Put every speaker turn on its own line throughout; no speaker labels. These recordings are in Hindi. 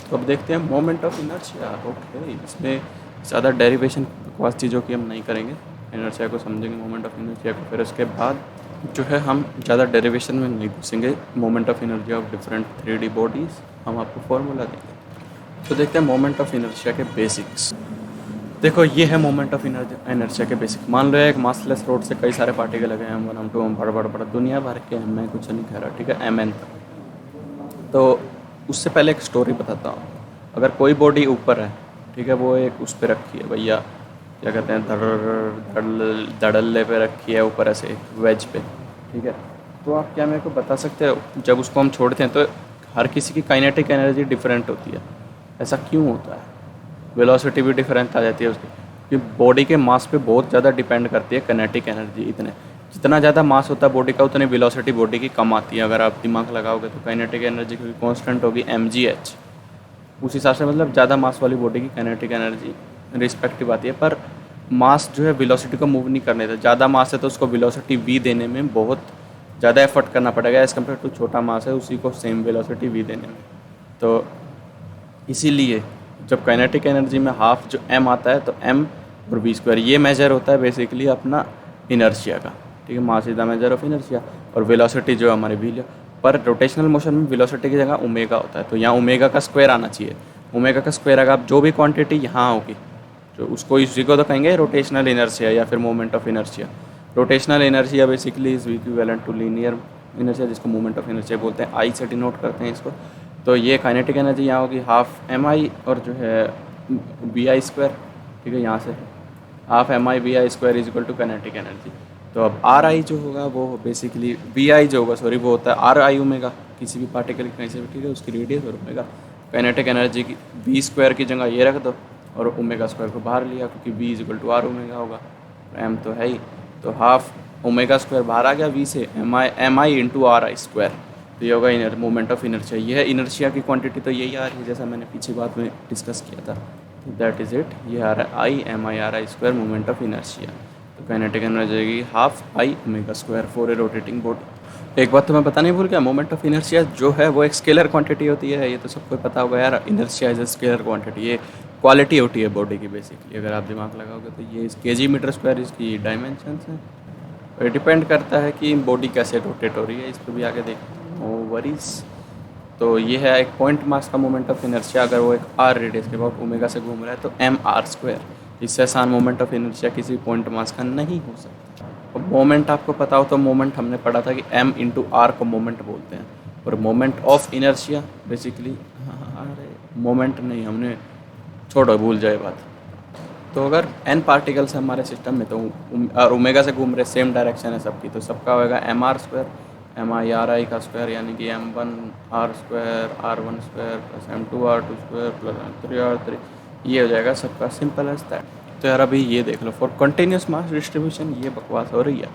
तो अब देखते हैं मोमेंट ऑफ इनर्शिया। ओके, इसमें ज़्यादा डेरिवेशन बकवास चीज़ों की हम नहीं करेंगे, इनर्शिया को समझेंगे मोमेंट ऑफ इनर्शिया को, फिर उसके बाद जो है हम ज़्यादा डेरिवेशन में नहीं घुसेंगे। Moment of inertia of different 3D bodies हम आपको फॉर्मूला देंगे। तो देखते हैं मोमेंट ऑफ इनर्शिया के बेसिक्स। देखो ये है मोमेंट ऑफ इनर्शिया के बेसिक। मान लो एक मासलेस रोड से कई सारे पार्टिकल लगे हैं, M1 M2 बड़ा दुनिया भर के हैं, मैं कुछ नहीं कह रहा, ठीक है, Mn तक। तो उससे पहले एक स्टोरी बताता हूँ। अगर कोई बॉडी ऊपर है, ठीक है, वो एक उस पर रखी है भैया, क्या कहते हैं, धड़ल्ले पे रखी है ऊपर ऐसे एक वेज पे, ठीक है। तो आप क्या मेरे को बता सकते हो, जब उसको हम छोड़ते हैं तो हर किसी की काइनेटिक एनर्जी डिफरेंट होती है, ऐसा क्यों होता है? वेलोसिटी भी डिफरेंट आ जाती है उसकी, क्योंकि बॉडी के मास पे बहुत ज़्यादा डिपेंड करती है काइनेटिक एनर्जी। इतने जितना ज़्यादा मास होता है बॉडी का, उतनी वेलोसिटी बॉडी की कम आती है। अगर आप दिमाग लगाओगे तो काइनेटिक एनर्जी क्योंकि कांस्टेंट होगी mgh, उस हिसाब से मतलब ज़्यादा मास वाली बॉडी की काइनेटिक एनर्जी रिस्पेक्टिव आती है। पर मास जो है वेलोसिटी को मूव नहीं करने देता। ज़्यादा मास है तो उसको वेलोसिटी v देने में बहुत ज़्यादा एफर्ट करना पड़ेगा एज़ कम्पेयर टू छोटा मास है उसी को सेम वेलोसिटी v देने में। तो इसीलिए जब काइनेटिक एनर्जी में हाफ जो m आता है तो m और v², ये मेजर होता है बेसिकली अपना इनर्शिया का, ठीक है, mass is the measure of inertia. और वेलोसिटी जो हमारी v, पर रोटेशनल मोशन में वेलोसिटी की जगह ओमेगा होता है, तो यहाँ ओमेगा का स्क्वायर आना चाहिए। ओमेगा का स्क्वायर अगर आप जो भी क्वांटिटी यहाँ होगी, जो उसको इसी को तो कहेंगे रोटेशनल इनर्शिया या फिर moment of inertia. Rotational inertia basically is equivalent to linear inertia, जिसको मोमेंट ऑफ इनर्शिया बोलते हैं, आई से डिनोट करते हैं इसको। तो ये काइनेटिक एनर्जी यहाँ होगी हाफ mi और जो है vi², ठीक है, यहाँ से half mi vi² is equal to kinetic energy. तो अब ri जो होगा वो बेसिकली vi जो होगा, सॉरी, वो होता है ri ओमेगा, किसी भी पार्टिकल की कहीं से भी, ठीक है, उसकी रेडियस और ओमेगा। काइनेटिक एनर्जी की v² की जगह ये रख दो और ओमेगा² को बाहर लिया, क्योंकि v is equal to r omega होगा, m तो है ही। तो हाफ ओमेगा² बाहर आ गया v से, mi इंटू ri²। तो ये होगा मोमेंट ऑफ इनर्शिया। ये है इनर्शिया की क्वांटिटी, तो यही आ रही है जैसा मैंने पीछे बात में डिस्कस किया था। तो दैट इज़ इट, ये आ रहा है I mi ri² moment of inertia. तो काइनेटिक एनर्जी की half I omega for a rotating body. एक बात तो मैं पता नहीं भूल गया, मोमेंट ऑफ इनर्शिया जो है वो एक स्केलर क्वांटिटी होती है, ये तो सबको पता होगा यार। Inertia is a scalar quantity, ये क्वालिटी होती है बॉडी की बेसिकली। अगर आप दिमाग लगाओगे तो ये kg/m² इसकी डायमेंशंस हैं। और डिपेंड करता है कि बॉडी कैसे रोटेट हो रही है, इस पर भी आगे देखते हैं, नो वरीज। तो ये है एक पॉइंट मास का मोमेंट ऑफ इनर्शिया। अगर वो एक r रेडियस के बाद ओमेगा से घूम रहा है तो mr²। इससे आसान मोमेंट ऑफ इनर्शिया किसी पॉइंट मास का नहीं हो सकता। और मोमेंट आपको पता हो तो मोमेंट हमने पढ़ा था कि m इंटू r को मोमेंट बोलते हैं, और मोमेंट ऑफ इनर्शिया बेसिकली, अरे मोमेंट नहीं, हमने छोड़ो, भूल जाए बात। तो अगर n पार्टिकल्स है हमारे सिस्टम में तो और ओमेगा से घूम रहे, सेम डायरेक्शन है सबकी, तो सबका होगा mr², mi का स्क्वायर, यानी कि m1r² r1² plus m2r2² plus m3r3, ये हो जाएगा सबका, सिंपल एज दैट। तो यार अभी ये देख लो, फॉर कंटिन्यूस मास डिस्ट्रीब्यूशन ये बकवास हो रही है।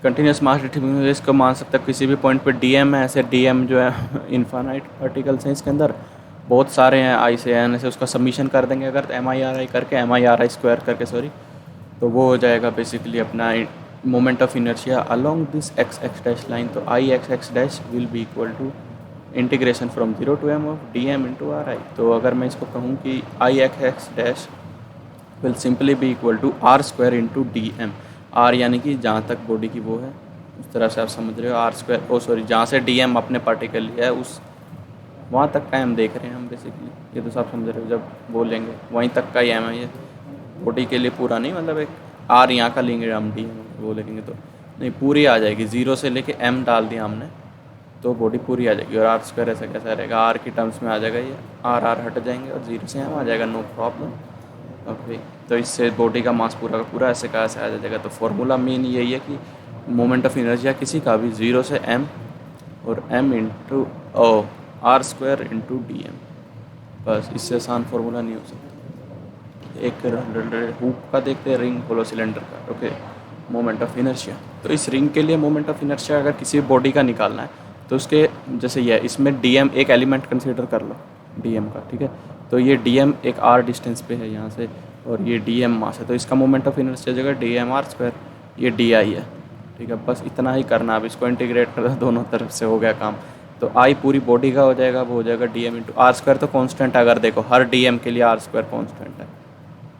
कंटिन्यूस मास डिस्ट्रीब्यूशन इसको मान सकते हैं किसी भी पॉइंट पे dm है, ऐसे dm जो है इन्फानाइट पार्टिकल्स हैं इसके अंदर, बहुत सारे हैं, आई से एन से, उसका सबमिशन कर देंगे अगर mi करके, mi करके सॉरी, तो वो हो जाएगा बेसिकली अपना moment of inertia along this x dash line. तो x dash will be equal to integration from 0 to m of dm into ri। तो अगर मैं इसको कहूँ कि x dash will simply be equal to r² into dm, r यानी कि जहाँ तक बॉडी की वो है, उस तरह से आप समझ रहे हो, r², सॉरी, जहाँ से dm अपने पार्टिकल लिया है उस वहाँ तक का m देख रहे हैं हम बेसिकली, ये तो सब समझ रहे हो, जब बोलेंगे वहीं तक का ही m है ये, बॉडी के लिए पूरा नहीं, मतलब एक r यहाँ का लेंगे हम dm वो लेंगे तो नहीं, पूरी आ जाएगी, 0 से लेके m डाल दिया हमने तो बॉडी पूरी आ जाएगी। और r² ऐसा कैसा रहेगा, r की टर्म्स में आ जाएगा ये, r हट जाएंगे और 0 से m आ जाएगा, नो प्रॉब्लम। ओके, तो इससे बॉडी का मास पूरा का पूरा ऐसे का ऐसे आ जाएगा। तो फॉर्मूला मेन यही है कि मोमेंट ऑफ इनर्शिया किसी का भी 0 से m और m into r² into dm, बस, इससे आसान फार्मूला नहीं हो सकता। एक हुक का देखते हैं, रिंग होलो सिलेंडर का। ओके, मोमेंट ऑफ इनर्शिया, तो इस रिंग के लिए मोमेंट ऑफ इनर्शिया अगर किसी बॉडी का निकालना है तो उसके जैसे ये इसमें dm एक एलिमेंट कंसीडर कर लो dm का, ठीक है। तो ये dm एक r डिस्टेंस पे है यहाँ से, और ये dm मास है, तो इसका मोमेंट ऑफ इनर्शिया जगह dm r², ये di है, ठीक है। बस इतना ही करना, अब इसको इंटीग्रेट कर दो दोनों तरफ से, हो गया काम। तो आई पूरी बॉडी का हो जाएगा, वो हो जाएगा D M into R square. तो कांस्टेंट अगर देखो हर डी एम के लिए आर स्क्वायर कांस्टेंट है,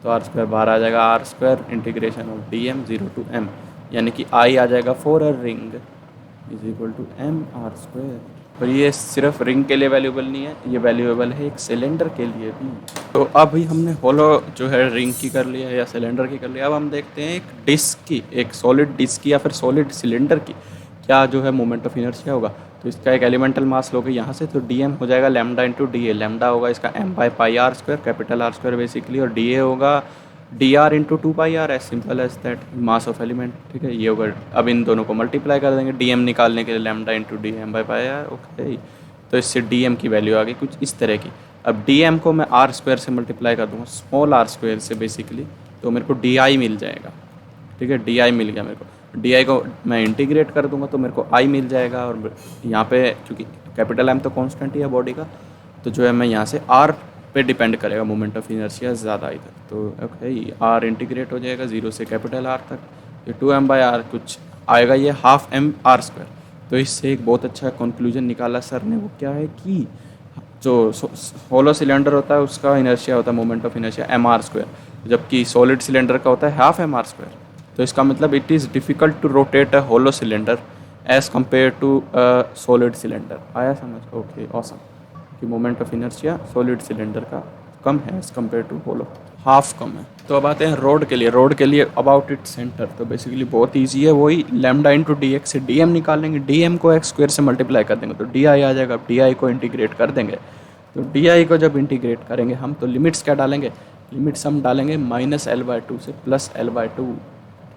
तो आर स्क्वायर बाहर आ जाएगा, R square integration of D M 0 to M, यानी कि आई आ जाएगा for a ring is equal to M R square. और ये सिर्फ रिंग के लिए वैल्यूएबल नहीं है, ये वैल्यूएबल है एक सिलेंडर के लिए भी। तो अभी हमने होलो जो है रिंग की कर लिया है या सिलेंडर की कर लिया। अब हम देखते हैं एक डिस्क की, एक सॉलिड डिस्क की या फिर सॉलिड सिलेंडर की क्या जो है मोमेंट ऑफ इनर्शिया होगा। तो इसका एक एलिमेंटल मास लोगे यहाँ से, तो डी एम हो जाएगा lambda into D A. Lambda होगा इसका M by pi R square, capital R square basically, और डी ए होगा D R into 2 pi R, as simple as that, mass of element. ठीक है, ये होगा। अब इन दोनों को मल्टीप्लाई कर देंगे डी एम निकालने के लिए, lambda into D M by pi R. Okay, तो इससे डी एम की वैल्यू आ गई कुछ इस तरह की। अब डी एम को मैं आर स्क्वायर से मल्टीप्लाई कर दूँगा, स्मॉल आर स्क्वायर से बेसिकली, तो मेरे को डी आई मिल जाएगा। ठीक है, डी आई मिल गया मेरे को। डी आई को मैं इंटीग्रेट कर दूंगा तो मेरे को आई मिल जाएगा। और यहाँ पे चूँकि कैपिटल एम तो कांस्टेंट ही है बॉडी का, तो जो है मैं यहाँ से आर पे डिपेंड करेगा मोमेंट ऑफ इनर्शिया ज़्यादा इधर, तो ओके आर इंटीग्रेट हो जाएगा 0 से कैपिटल आर तक। ये 2m बाई आर कुछ आएगा, ये हाफ एम आर स्क्वायर। तो इससे एक बहुत अच्छा कंक्लूजन निकाला सर ने, वो क्या है कि जो होलो सिलेंडर होता है उसका इनर्शिया होता है moment of inertia M R square, जबकि सॉलिड सिलेंडर का होता है हाफ एम आर स्क्वायर। तो इसका मतलब it is difficult to rotate a hollow cylinder as compare to solid cylinder. आया समझ? ओके ऑसम, कि moment of inertia solid cylinder का कम है as compare to hollow, half कम है। तो अब आते हैं रोड के लिए। रोड के लिए अबाउट इट सेंटर, तो बेसिकली बहुत ईजी है, वही लैम्डा इंटू डी एक्स से डी एम निकालेंगे, डी एम को एक्स स्क्वायर से मल्टीप्लाई कर देंगे तो डी आई आ जाएगा। डी आई को इंटीग्रेट कर देंगे, तो डी आई को जब इंटीग्रेट करेंगे हम, तो लिमिट्स क्या डालेंगे, लिमिट्स हम डालेंगे माइनस एल बाई टू से प्लस एल बाई टू।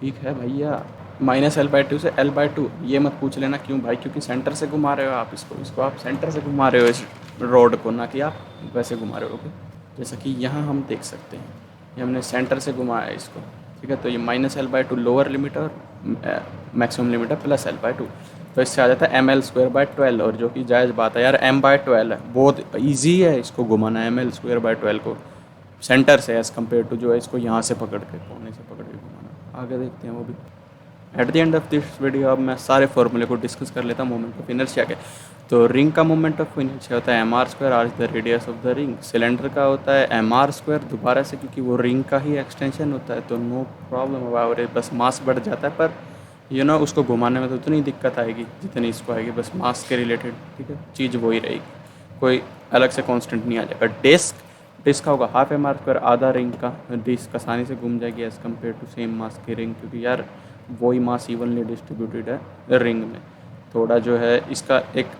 ठीक है भैया, माइनस एल बाई टू से एल बाई टू। ये मत पूछ लेना क्यों भाई, क्योंकि सेंटर से घुमा रहे हो आप इसको आप सेंटर से घुमा रहे हो इस रोड को, ना कि आप वैसे घुमा रहे हो। ओके, जैसा कि यहाँ हम देख सकते हैं, ये हमने सेंटर से घुमाया है इसको। ठीक है, तो ये minus L by two lower limit और मैक्सिमम लिमिट है प्लस एल बाई टू, तो इससे आ जाता है एम एल स्क्वायर बाई 12। और जो कि जायज़ बात है यार, एम बाई 12 है, बहुत ईजी है इसको घुमाना, एम एल स्क्वायर बाई 12 को सेंटर से एज़ कम्पेयर टू जो है इसको यहाँ से पकड़ के, कोने से पकड़ के घुमाना। आगे देखते हैं वो भी। At the end of this video अब मैं सारे फॉर्मूले को डिस्कस कर लेता हूँ मोमेंट ऑफ इनर्शिया के। तो रिंग का मोमेंट ऑफ इनर्शिया होता है M R square, R is the radius of the ring. Cylinder का होता है एम आर स्क्वायर, दोबारा से क्योंकि वो रिंग का ही एक्सटेंशन होता है, तो नो प्रॉब्लम अबाउट इट, बस मास बढ़ जाता है, पर यू नो उसको घुमाने में तो उतनी दिक्कत आएगी जितनी इसको आएगी, बस मास के रिलेटेड। ठीक है, चीज़ वही रहेगी, कोई अलग से कॉन्स्टेंट नहीं आ जाएगा। डिस्क का होगा हाफ एम आर स्क्वायर, आधा रिंग का। डिस्क आसानी से घूम जाएगी as compare to same mass की रिंग, क्योंकि यार वही मास इवनली डिस्ट्रीब्यूटेड है रिंग में। थोड़ा जो है इसका एक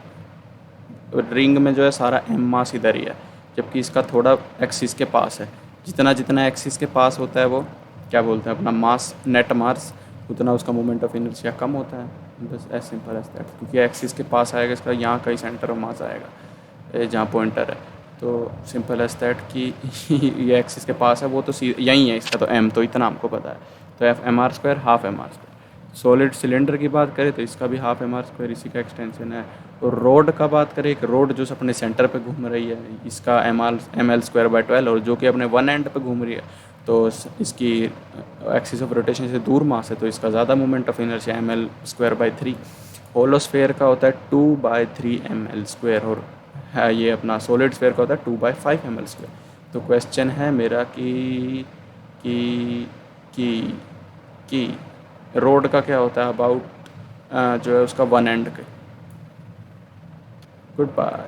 रिंग में जो है सारा एम मास इधर ही है, जबकि इसका थोड़ा एक्सिस के पास है। जितना जितना एक्सिस के पास होता है वो क्या बोलते हैं अपना मास, नेट मास, उतना उसका मोमेंट ऑफ इनर्शिया कम होता है। बस एज सिंपल एज दैट, क्योंकि एक्सिस के पास आएगा इसका, यहाँ कहीं सेंटर ऑफ मास आएगा जहाँ पॉइंटर है। तो सिंपल एज दैट कि ये एक्सिस के पास है, वो तो यहीं है इसका, तो एम तो इतना हमको पता है, तो F M R square half M R square. Solid cylinder की बात करें तो इसका भी हाफ एम आर स्क्वायर इसी का एक्सटेंशन है। और रोड का बात करें, एक रोड जो अपने सेंटर पे घूम रही है, इसका एम एल स्क्वायर बाई 12, और जो कि अपने वन एंड पे घूम रही है, तो इसकी एक्सिस ऑफ रोटेशन से दूर मास है, तो इसका ज़्यादा moment of inertia M L square by 3। Hollow sphere का होता है 2/3 एम एल स्क्वायर, और है ये अपना सॉलिड स्फेयर का होता है 2/5 एम एल स्क्वायर। तो क्वेश्चन है मेरा कि रोड का क्या होता है अबाउट जो है उसका वन एंड के। Good bye.